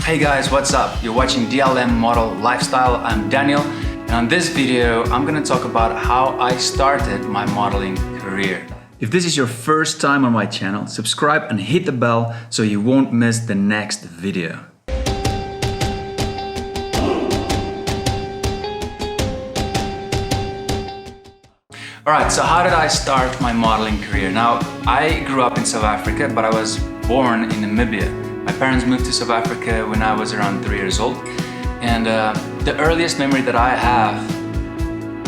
Hey guys, what's up? You're watching DLM Model Lifestyle. I'm Daniel, and on this video I'm gonna talk about how I started my modeling career. If this is your first time on my channel, subscribe and hit the bell so you won't miss the next video. Alright, so how did I start my modeling career? Now, I grew up in South Africa, but I was born in Namibia. My parents moved to South Africa when I was around 3 years old. And the earliest memory that I have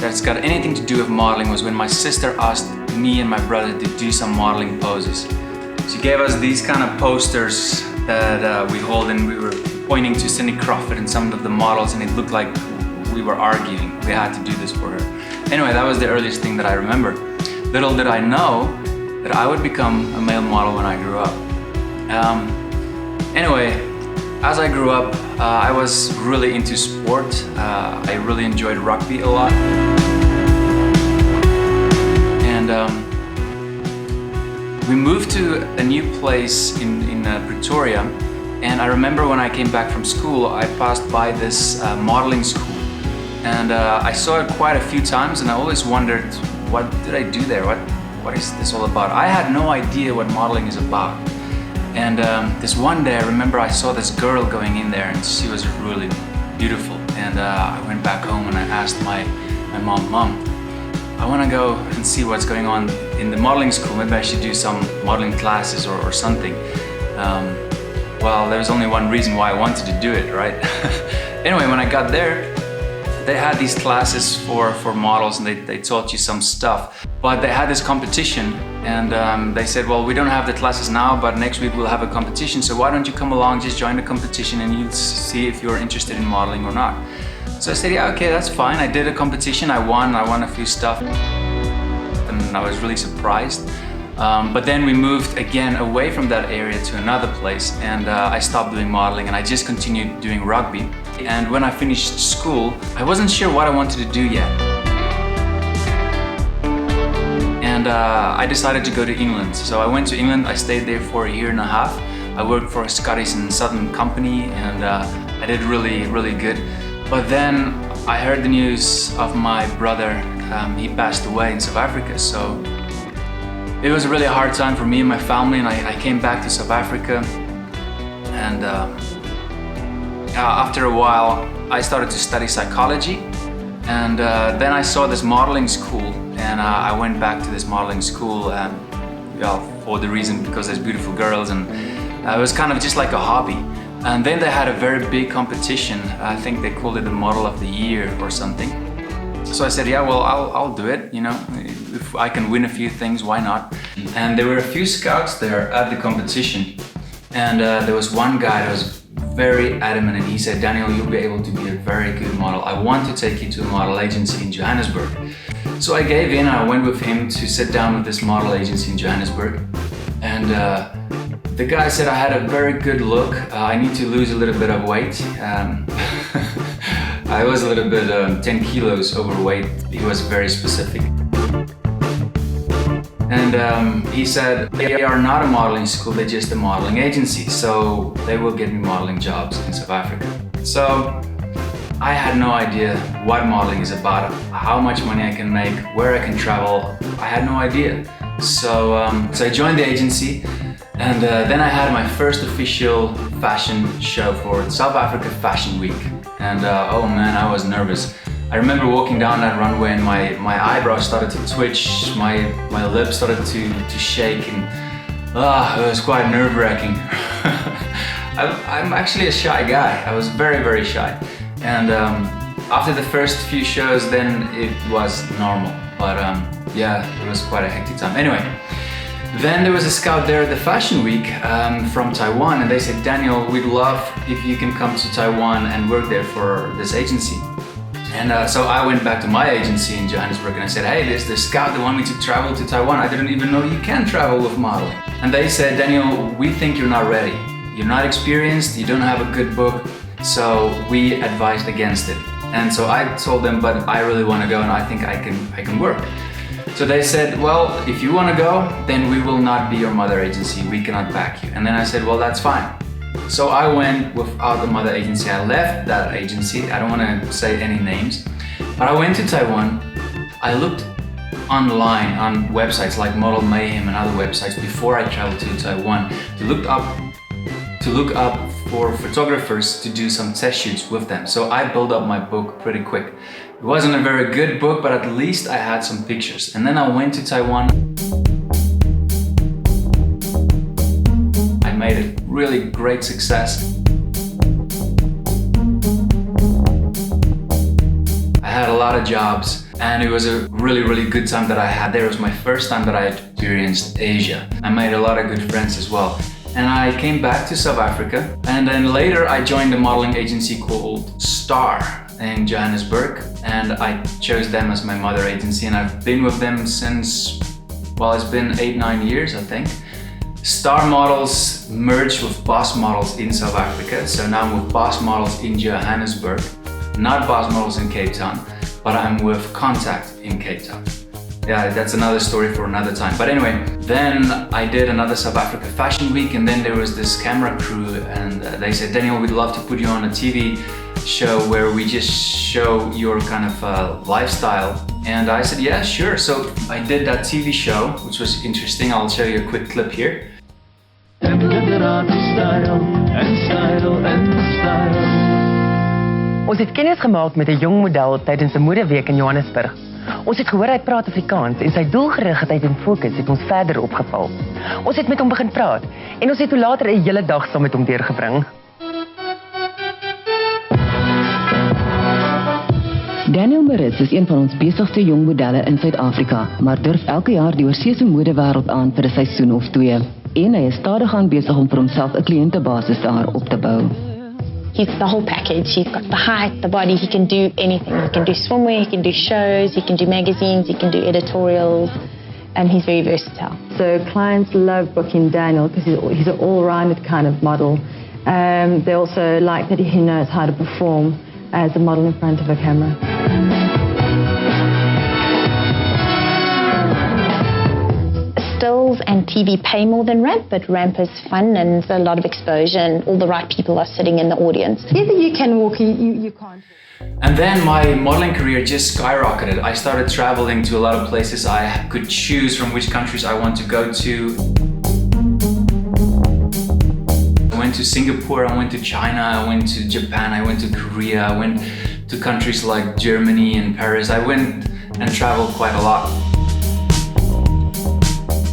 that's got anything to do with modeling was when my sister asked me and my brother to do some modeling poses. She gave us these kind of posters that we hold, and we were pointing to Cindy Crawford and some of the models, and it looked like we were arguing. We had to do this for her. Anyway, that was the earliest thing that I remember. Little did I know that I would become a male model when I grew up. Anyway, as I grew up, I was really into sport. I really enjoyed rugby a lot. And we moved to a new place in Pretoria. And I remember when I came back from school, I passed by this modeling school. And I saw it quite a few times, and I always wondered, what did I do there? What is this all about? I had no idea what modeling is about. And this one day I remember I saw this girl going in there, and she was really beautiful. And I went back home and I asked my mom, I want to go and see what's going on in the modeling school. Maybe I should do some modeling classes or something. Well, there was only one reason why I wanted to do it, right? Anyway, when I got there, they had these classes for models, and they taught you some stuff. But they had this competition, and they said, well, we don't have the classes now, but next week we'll have a competition, so why don't you come along, just join the competition, and you'll see if you're interested in modeling or not. So I said, yeah, okay, that's fine. I did a competition, I won a few stuff, and I was really surprised. But then we moved again away from that area to another place, and I stopped doing modeling, and I just continued doing rugby. And when I finished school, I wasn't sure what I wanted to do yet. And I decided to go to England. So I went to England, I stayed there for 1.5 years. I worked for a Scottish and Southern company, and I did really good. But then I heard the news of my brother. He passed away in South Africa. So it was a really hard time for me and my family, and I came back to South Africa. And after a while, I started to study psychology, and then I saw this modeling school, and I went back to this modeling school, for the reason because there's beautiful girls, and it was kind of just like a hobby. And then they had a very big competition. I think they called it the Model of the Year or something. So I said, yeah, well, I'll do it. You know, if I can win a few things, why not? And there were a few scouts there at the competition, and there was one guy that was very adamant, and he said, Daniel, you'll be able to be a very good model. I want to take you to a model agency in Johannesburg. So I gave in. I went with him to sit down with this model agency in Johannesburg, and the guy said I had a very good look. I need to lose a little bit of weight. I was a little bit 10 kilos overweight. He was very specific. And he said, they are not a modeling school, they're just a modeling agency, so they will get me modeling jobs in South Africa. So I had no idea what modeling is about, how much money I can make, where I can travel. I had no idea. So I joined the agency, and then I had my first official fashion show for South Africa Fashion Week. And oh man, I was nervous. I remember walking down that runway, and my eyebrows started to twitch, my lips started to shake, and it was quite nerve-wracking. I'm actually a shy guy. I was very shy. And after the first few shows, then it was normal. But yeah, it was quite a hectic time. Anyway, then there was a scout there at the Fashion Week from Taiwan, and they said, Daniel, we'd love if you can come to Taiwan and work there for this agency. And so I went back to my agency in Johannesburg, and I said, hey, there's this scout that want me to travel to Taiwan. I didn't even know you can travel with modeling. And they said, Daniel, we think you're not ready. You're not experienced, you don't have a good book, so we advised against it. And so I told them, but I really want to go, and I think I can work. So they said, well, if you want to go, then we will not be your mother agency. We cannot back you. And then I said, well, that's fine. So I went without the mother agency. I left that agency. I don't want to say any names, but I went to Taiwan. I looked online on websites like Model Mayhem and other websites before I traveled to Taiwan to look up for photographers to do some test shoots with them. So I built up my book pretty quick. It wasn't a very good book, but at least I had some pictures. And then I went to Taiwan. I made a really great success. I had a lot of jobs and it was a really good time that I had there. It was my first time that I experienced Asia. I made a lot of good friends as well. And I came back to South Africa, and then later I joined a modeling agency called Star in Johannesburg, and I chose them as my mother agency, and I've been with them since, well, it's been 8-9 years, I think. Star Models merged with Boss Models in South Africa, so now I'm with Boss Models in Johannesburg, not Boss Models in Cape Town, but I'm with Contact in Cape Town. Yeah, that's another story for another time. But anyway, then I did another South Africa Fashion Week, and then there was this camera crew, and they said, Daniel, we'd love to put you on a TV show where we just show your kind of lifestyle. And I said, yeah, sure. So I did that TV show, which was interesting. I'll show you a quick clip here. Ons het kennis gemaak met 'n jong model tydens 'n modeweek in Johannesburg. Ons het gehoor hy praat Afrikaans en sy doelgerigtheid en fokus het ons verder opgeval. Ons het met hom begin praat en ons het toe later 'n hele dag saam met hom deurgebring. Daniel Maritz is een van ons besigste jong modelle in Suid-Afrika, maar durf elke jaar die oorsese modewêreld aan vir 'n seisoen of 2. En hy is stadig aan besig om vir homself 'n kliëntebasis daar op te bou. He's the whole package. He's got the height, the body, he can do anything. He can do swimwear, he can do shows, he can do magazines, he can do editorials, and he's very versatile. So clients love booking Daniel because he's an all-rounded kind of model. They also like that he knows how to perform as a model in front of a camera. Stills and TV pay more than ramp, but ramp is fun and a lot of exposure and all the right people are sitting in the audience. Either you can walk, you can't. And then my modeling career just skyrocketed. I started traveling to a lot of places. I could choose from which countries I want to go to. I went to Singapore, I went to China, I went to Japan, I went to Korea, I went to countries like Germany and Paris. I went and traveled quite a lot.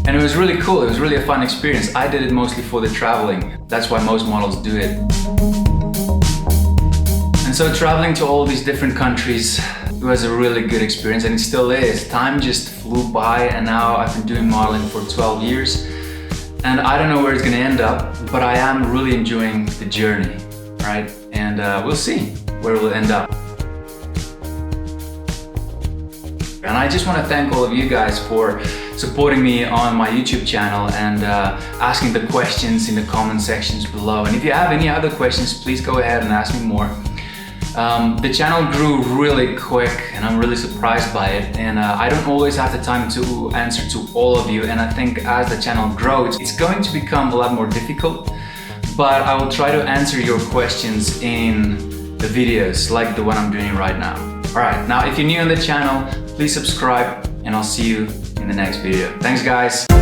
And it was really cool, it was really a fun experience. I did it mostly for the traveling. That's why most models do it. And so traveling to all these different countries, it was a really good experience, and it still is. Time just flew by, and now I've been doing modeling for 12 years. And I don't know where it's gonna end up, but I am really enjoying the journey, right? And we'll see where it will end up. And I just want to thank all of you guys for supporting me on my YouTube channel and asking the questions in the comment sections below. And if you have any other questions, please go ahead and ask me more. The channel grew really quick and I'm really surprised by it. And I don't always have the time to answer to all of you. And I think as the channel grows, it's going to become a lot more difficult. But I will try to answer your questions in the videos like the one I'm doing right now. Alright, now if you're new on the channel, please subscribe and I'll see you in the next video. Thanks guys!